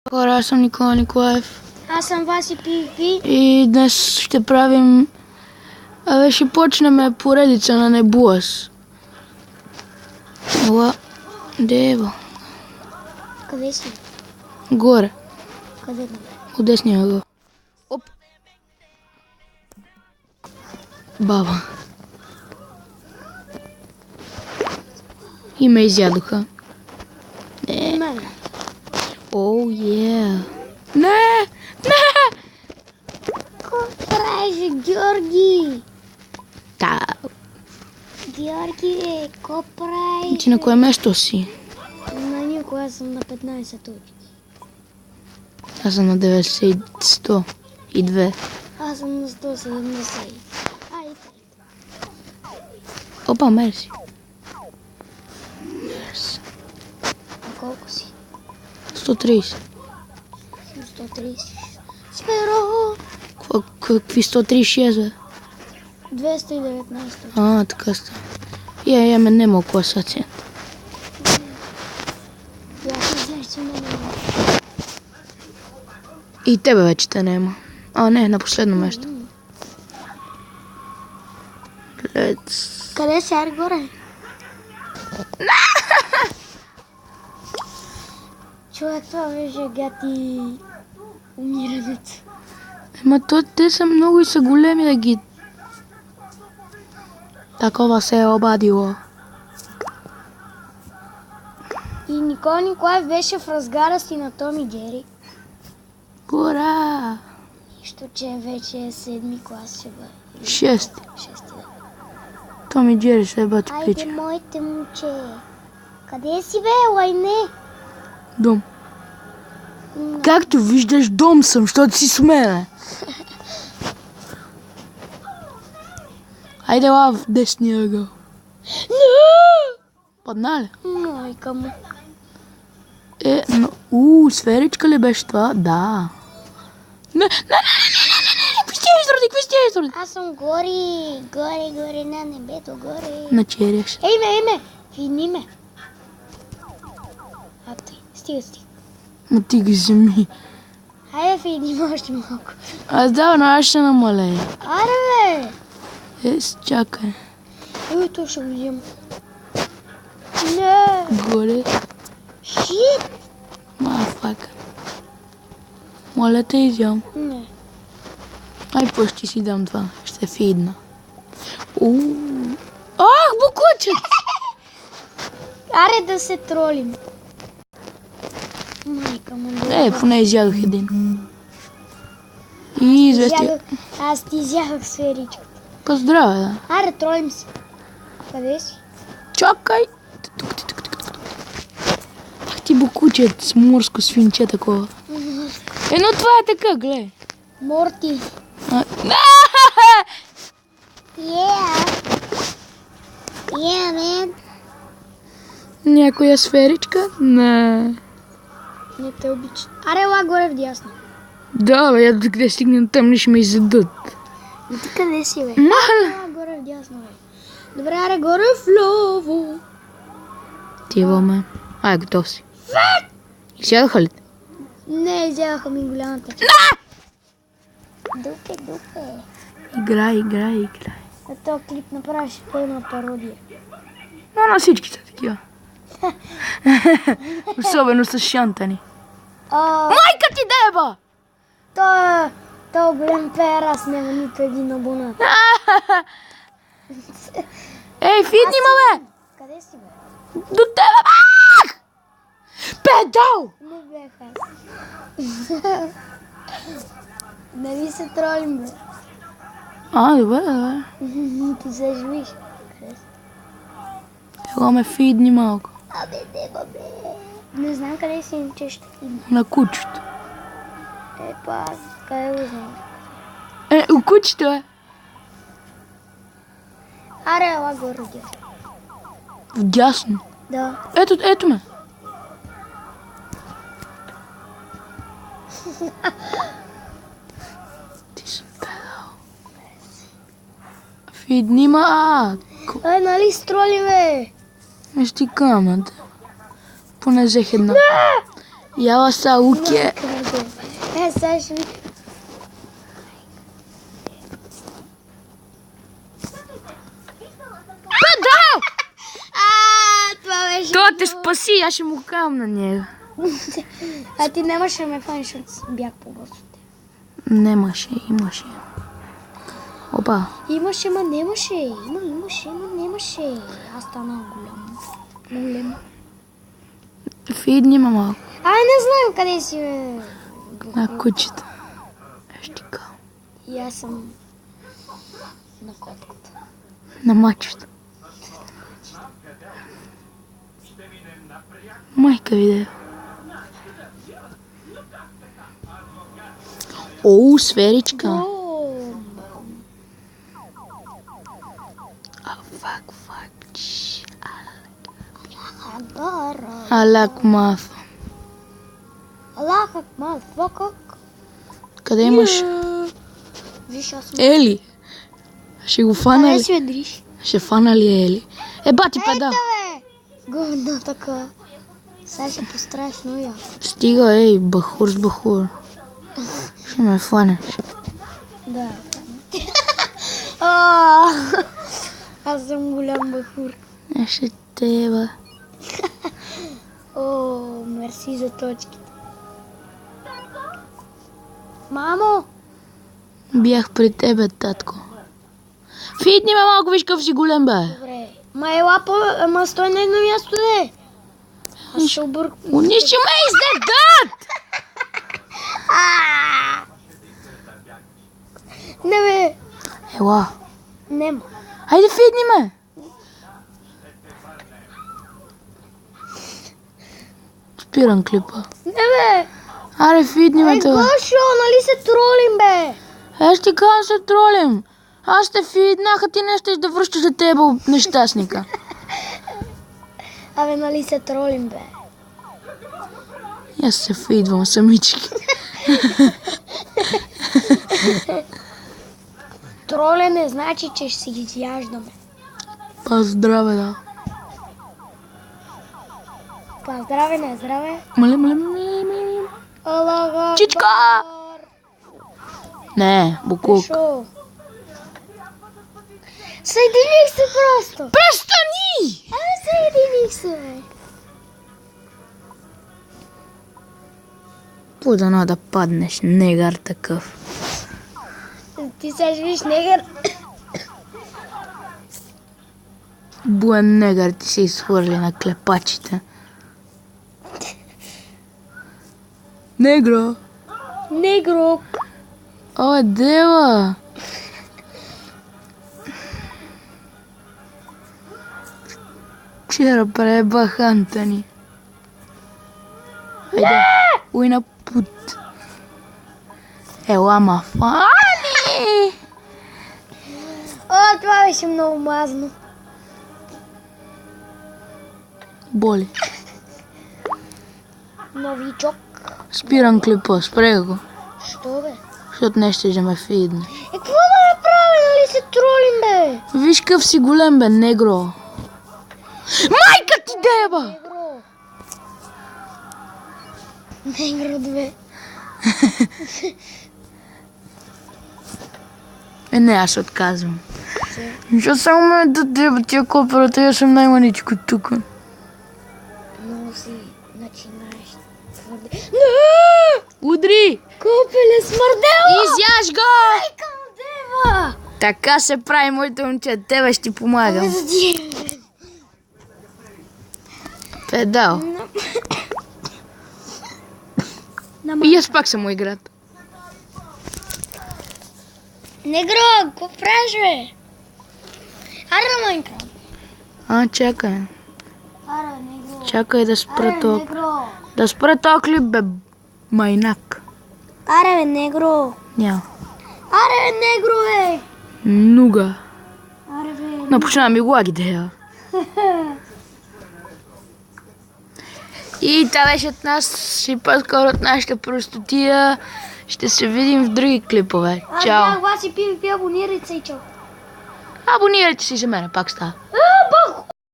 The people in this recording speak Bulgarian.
Хора, аз съм Никола Николаев. Аз съм Васи Пи. И днес ще правим... ще почнем поредица на Небулас. Ела, дева. Къде си? Горе. Къде да? От десния ъгъл. Оп. Баба. И ме изядоха. Не. Мене. Оу, е. Не! Не! Какво правиш, Георги? Та. Георги, какво правиш? Ти на кое место си? На никога съм на 15 точки. Аз съм на 90 100 и 2. Аз съм на 170. Ай, Опа, мерси. а колко си? 130. 130. Сперо! Какви 136, бе? 219. Така ста. Я ме нема класация. Я не знаеш, че ме няма. И тебе вече те нема. Не, на последно место. Къде си, ари горе? Човек, това беше гати умирането. Те са много и са големи да ги... Такова се е обадило. И Никола Николаев беше в разгара си на Том и Джери. Ура! Нищо, че вече е 7 клас ще бъде. 6. 6, да. Том и Джери се бати Айде, пича. моите момче. Къде си, бе, лайне? Дом. Както виждаш, дом съм, защото си с мене. Айде ла в десния ъгъл. Падна ли? Майка му. Сферичка ли беше това? Да. Не, какви сте изроди? Аз съм горе, на небето, горе. На череш. Ей ме, видни ме. А ти, стига. Ма ти ги земи. Хайде, видни ме още малко. Но аз ще намалея. Аре, бе. Чакай. То ще го взема. Не. Горе. Шит. Мафака. Моля те, изям. Не. Ай, ще си дам това. Ще фидна. Ах, букучет! Аре да се тролим. Майка му. Поне изядох един. И извести. Аз ти изядох сферичката. Поздравя, да. Аре, тролим се. Къде си? Чакай. Тук. Ах ти букучет с морско свинче такова. Но това е така, гледай. Морти. Man. Някоя сферичка? Не. Не те обича. Аре, ла горе вдясно. Да, бе, ето къде стигнем там, ще ме изядат. И ти къде си, бе? Ла горе вдясно, бе. Добре, аре, горе вляво. Ти ме. Готов си. Изядоха ли? Не, изядоха ми голямата. Дупе. Играй. На този клип направиш пълна пародия. На всички са такива. Особено с шантани. Майка ти деба! Той голям пеер, аз няма нито един абонат. Ей, фидни ме, бе! Къде си, бе? До тебе, бе! Педал! Не бях аз. Нали се тролим, бе? Добре. Ти се живиш. Ела ме фидни малко. Бе. Не знам къде си, че ще фидни. На кучето. Аз къде го знам? У кучето е. Аре, ела горе вдясно. Вдясно. Да. Ето ме. Ти си педал. Фидни ма. Нали строли, бе? Ще ти камата. Поне взех една. Яла са уке. Сега ще ви... Педал! Това беше... Той те спаси, аз ще му кам на него. А ти нямаше да ме фаниш, защото бях по-бързо. Немаше, имаше. Опа. Имаше, ма немаше. Имаше, ма немаше. Аз станах голям. Фидни ма малко. Не знам къде си, бе. На кучета. Ще кам. И аз съм на котката. На мачета. Майка видео. Оу, сферичка. Фак. Алак маф. Аллах акмал, фокок. Къде имаш? Виж, аз съм... Ели. Ще го фана Къде ли? си ведриш? Ще фана ли Ели? Бати педал. Говно така. Сега ще постраеш много яко. Стига, бахур с бахур. Ще ме фанеш. Да. Аз съм голям бахур. Ще теба. Мерси за точките. Мамо! Бях при тебе, татко. Фитни ме малко, виж къв си голем, бе. Добре. Ма стой на едно място, де. Аз ще объркам. Они ще ме издадат! Не, бе. Ела. Нема. Хайде, фитни ме! Спирам клипа. Не, бе. Аре, фитни ме това. Гошо, нали се тролим, бе? Аз ти казвам се тролим. Аз те фиднах, а ти не щеш да връщаш за тебе нещастника. Абе, нали се тролим, бе? Аз се фидвам самички. Тролене значи, че ще си ги изяждаме. Па здраве, да. Па здраве, не здраве. Мале. Аллах Чичка! Не, буклук. Шо? Съединих се просто. Престани! Съединих се, бе. Подано да паднеш, негър такъв. Ти сега ще виж негър. Буен негър ти се изхвърли на клепачите. Негро! Негро. О, дева! Вчера пребах Антони. Хайде, уй на пут. Ела ма фани! Това беше много мазно. Боли. Новичок. Спирам клипа, спре го. Що, бе? Защото не ще ме фидне. Какво да направим, нали се тролим, бе? Виж къв си голем, бе, негро. Майка ти деба! Негро 2. Не, аз отказвам. Защото само ме да деба тия коперата, аз съм най-маничко тук. Много си начинаеш твърде. Удри! Копеле, смърдело! Изяж го! Майка му дева! Така се прави, моите момче. Тебе ще ти помагам. За ти. Педал. И аз пак съм му играт. Негро, какво правиш, бе? Аре на Майнкрафт. Чакай. Аре, негро. Чакай да спра Аре, то. негро. Да спра то клип, бе. Майнак. Аре, бе, негро. Няма. Аре, бе, негро, бе. Нуга. Аре, бе. Напочна ми го агидея. И това беше от нас. И по-скоро от нашата простотия. Ще се видим в други клипове. Аз Чао. бях Васи, пи, абонирайте се и чао. Абонирайте се за мен, пак става.